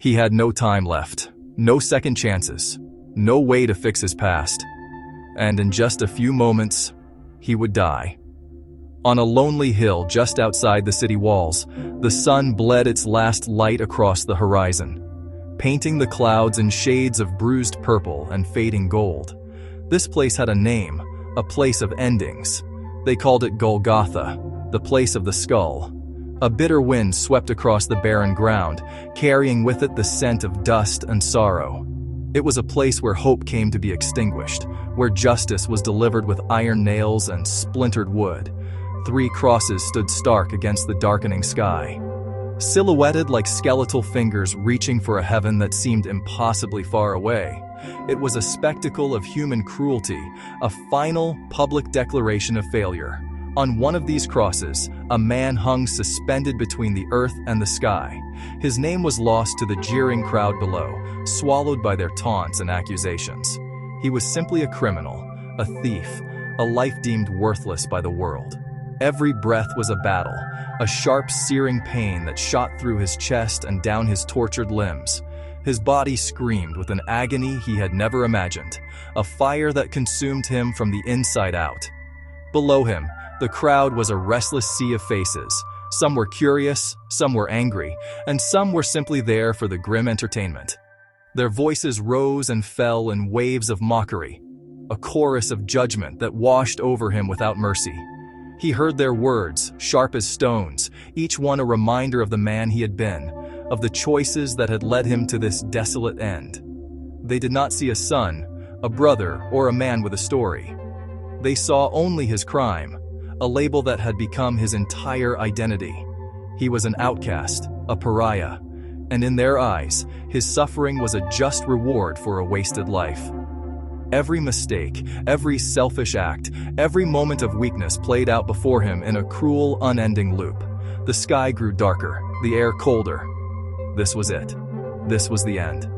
He had no time left, no second chances, no way to fix his past. And in just a few moments, he would die. On a lonely hill just outside the city walls, the sun bled its last light across the horizon, painting the clouds in shades of bruised purple and fading gold. This place had a name, a place of endings. They called it Golgotha, the place of the skull. A bitter wind swept across the barren ground, carrying with it the scent of dust and sorrow. It was a place where hope came to be extinguished, where justice was delivered with iron nails and splintered wood. 3 crosses stood stark against the darkening sky, silhouetted like skeletal fingers reaching for a heaven that seemed impossibly far away. It was a spectacle of human cruelty, a final public declaration of failure. On one of these crosses, a man hung suspended between the earth and the sky. His name was lost to the jeering crowd below, swallowed by their taunts and accusations. He was simply a criminal, a thief, a life deemed worthless by the world. Every breath was a battle, a sharp, searing pain that shot through his chest and down his tortured limbs. His body screamed with an agony he had never imagined, a fire that consumed him from the inside out. Below him, the crowd was a restless sea of faces. Some were curious, some were angry, and some were simply there for the grim entertainment. Their voices rose and fell in waves of mockery, a chorus of judgment that washed over him without mercy. He heard their words, sharp as stones, each one a reminder of the man he had been, of the choices that had led him to this desolate end. They did not see a son, a brother, or a man with a story. They saw only his crime, a label that had become his entire identity. He was an outcast, a pariah, and in their eyes, his suffering was a just reward for a wasted life. Every mistake, every selfish act, every moment of weakness played out before him in a cruel, unending loop. The sky grew darker, the air colder. This was it. This was the end.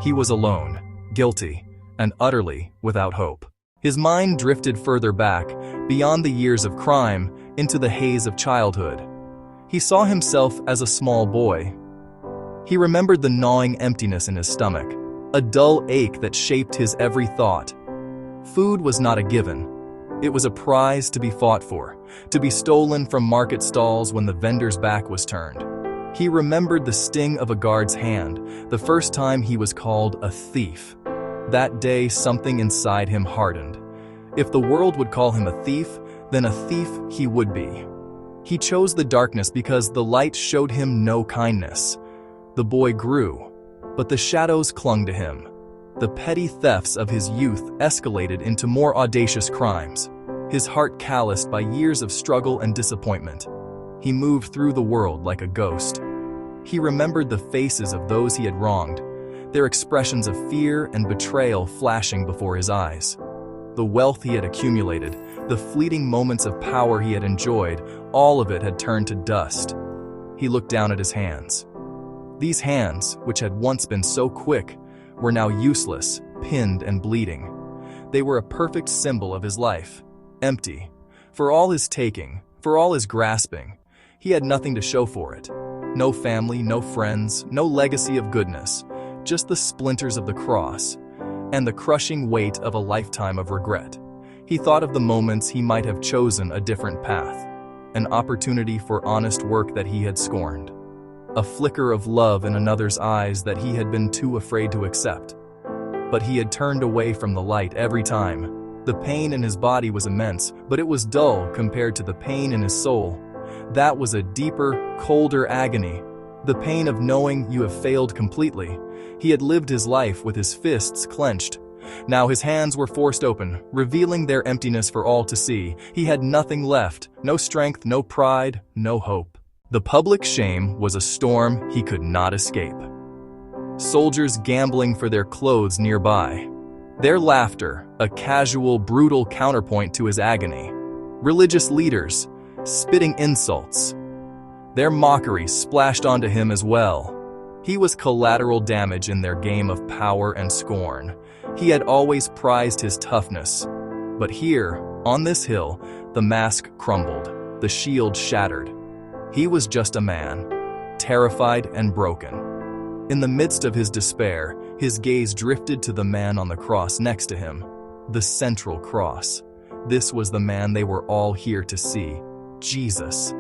He was alone, guilty, and utterly without hope. His mind drifted further back, beyond the years of crime, into the haze of childhood. He saw himself as a small boy. He remembered the gnawing emptiness in his stomach, a dull ache that shaped his every thought. Food was not a given. It was a prize to be fought for, to be stolen from market stalls when the vendor's back was turned. He remembered the sting of a guard's hand, the first time he was called a thief. That day, something inside him hardened. If the world would call him a thief, then a thief he would be. He chose the darkness because the light showed him no kindness. The boy grew, but the shadows clung to him. The petty thefts of his youth escalated into more audacious crimes, his heart calloused by years of struggle and disappointment. He moved through the world like a ghost. He remembered the faces of those he had wronged, their expressions of fear and betrayal flashing before his eyes. The wealth he had accumulated, the fleeting moments of power he had enjoyed, all of it had turned to dust. He looked down at his hands. These hands, which had once been so quick, were now useless, pinned and bleeding. They were a perfect symbol of his life, empty. For all his taking, for all his grasping, he had nothing to show for it. No family, no friends, no legacy of goodness, just the splinters of the cross and the crushing weight of a lifetime of regret. He thought of the moments he might have chosen a different path, an opportunity for honest work that he had scorned, a flicker of love in another's eyes that he had been too afraid to accept. But he had turned away from the light every time. The pain in his body was immense, but it was dull compared to the pain in his soul. That was a deeper, colder agony, the pain of knowing you have failed completely. He had lived his life with his fists clenched. Now his hands were forced open, revealing their emptiness for all to see. He had nothing left, no strength, no pride, no hope. The public shame was a storm he could not escape. Soldiers gambling for their clothes nearby. Their laughter, a casual, brutal counterpoint to his agony. Religious leaders, spitting insults. Their mockery splashed onto him as well. He was collateral damage in their game of power and scorn. He had always prized his toughness. But here, on this hill, the mask crumbled, the shield shattered. He was just a man, terrified and broken. In the midst of his despair, his gaze drifted to the man on the cross next to him, the central cross. This was the man they were all here to see, Jesus.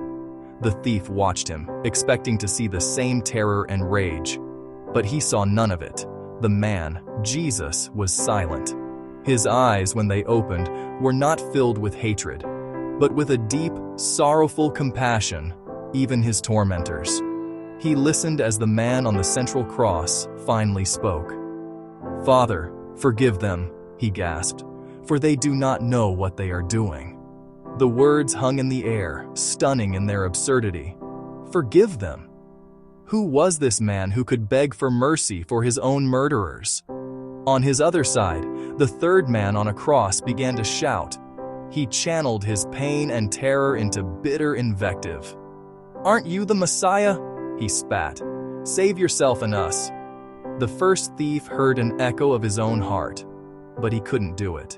The thief watched him, expecting to see the same terror and rage. But he saw none of it. The man, Jesus, was silent. His eyes, when they opened, were not filled with hatred, but with a deep, sorrowful compassion, even his tormentors. He listened as the man on the central cross finally spoke. "Father, forgive them," he gasped, "for they do not know what they are doing." The words hung in the air, stunning in their absurdity. Forgive them? Who was this man who could beg for mercy for his own murderers? On his other side, the third man on a cross began to shout. He channeled his pain and terror into bitter invective. "Aren't you the Messiah?" he spat. "Save yourself and us." The first thief heard an echo of his own heart, but he couldn't do it.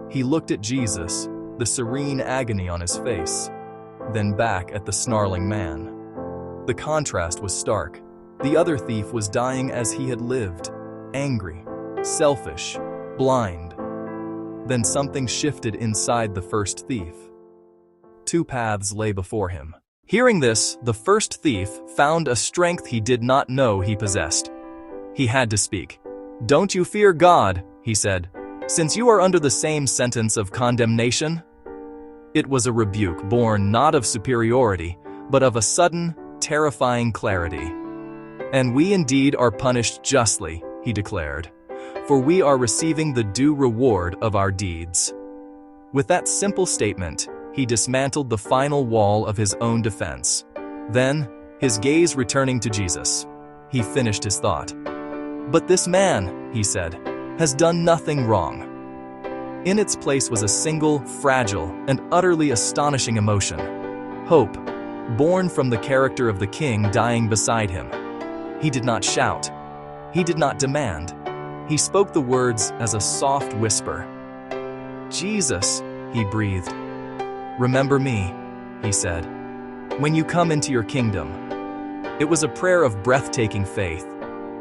He looked at Jesus, the serene agony on his face, then back at the snarling man. The contrast was stark. The other thief was dying as he had lived, angry, selfish, blind. Then something shifted inside the first thief. Two paths lay before him. Hearing this, the first thief found a strength he did not know he possessed. He had to speak. "Don't you fear God," he said, "since you are under the same sentence of condemnation?" It was a rebuke born not of superiority, but of a sudden, terrifying clarity. "And we indeed are punished justly," he declared, "for we are receiving the due reward of our deeds." With that simple statement, he dismantled the final wall of his own defense. Then, his gaze returning to Jesus, he finished his thought. "But this man," he said, "has done nothing wrong." In its place was a single, fragile, and utterly astonishing emotion: hope, born from the character of the King dying beside him. He did not shout. He did not demand. He spoke the words as a soft whisper. "Jesus," he breathed. "Remember me," he said, "when you come into your kingdom." It was a prayer of breathtaking faith.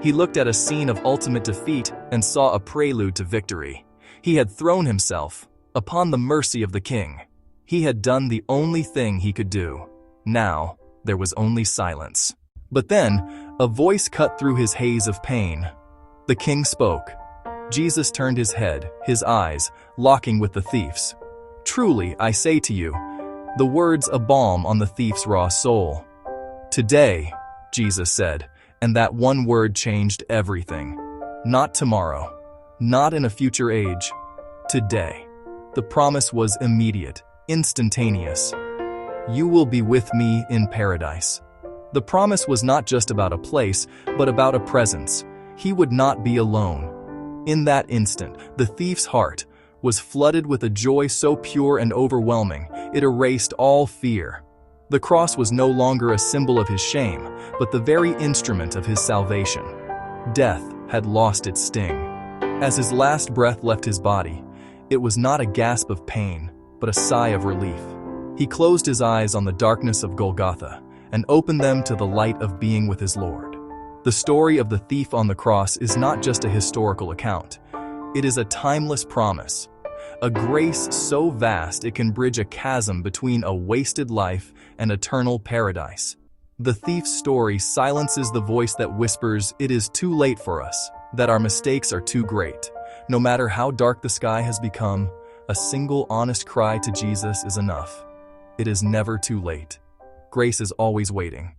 He looked at a scene of ultimate defeat and saw a prelude to victory. He had thrown himself upon the mercy of the King. He had done the only thing he could do. Now, there was only silence. But then, a voice cut through his haze of pain. The King spoke. Jesus turned his head, his eyes locking with the thief's. "Truly, I say to you," the words a balm on the thief's raw soul. "Today," Jesus said, and that one word changed everything. Not tomorrow, not in a future age. Today. The promise was immediate, instantaneous. "You will be with me in paradise." The promise was not just about a place, but about a presence. He would not be alone. In that instant, the thief's heart was flooded with a joy so pure and overwhelming, it erased all fear. The cross was no longer a symbol of his shame, but the very instrument of his salvation. Death had lost its sting. As his last breath left his body, it was not a gasp of pain, but a sigh of relief. He closed his eyes on the darkness of Golgotha and opened them to the light of being with his Lord. The story of the thief on the cross is not just a historical account. It is a timeless promise, a grace so vast it can bridge a chasm between a wasted life and eternal paradise. The thief's story silences the voice that whispers it is too late for us, that our mistakes are too great. No matter how dark the sky has become, a single honest cry to Jesus is enough. It is never too late. Grace is always waiting.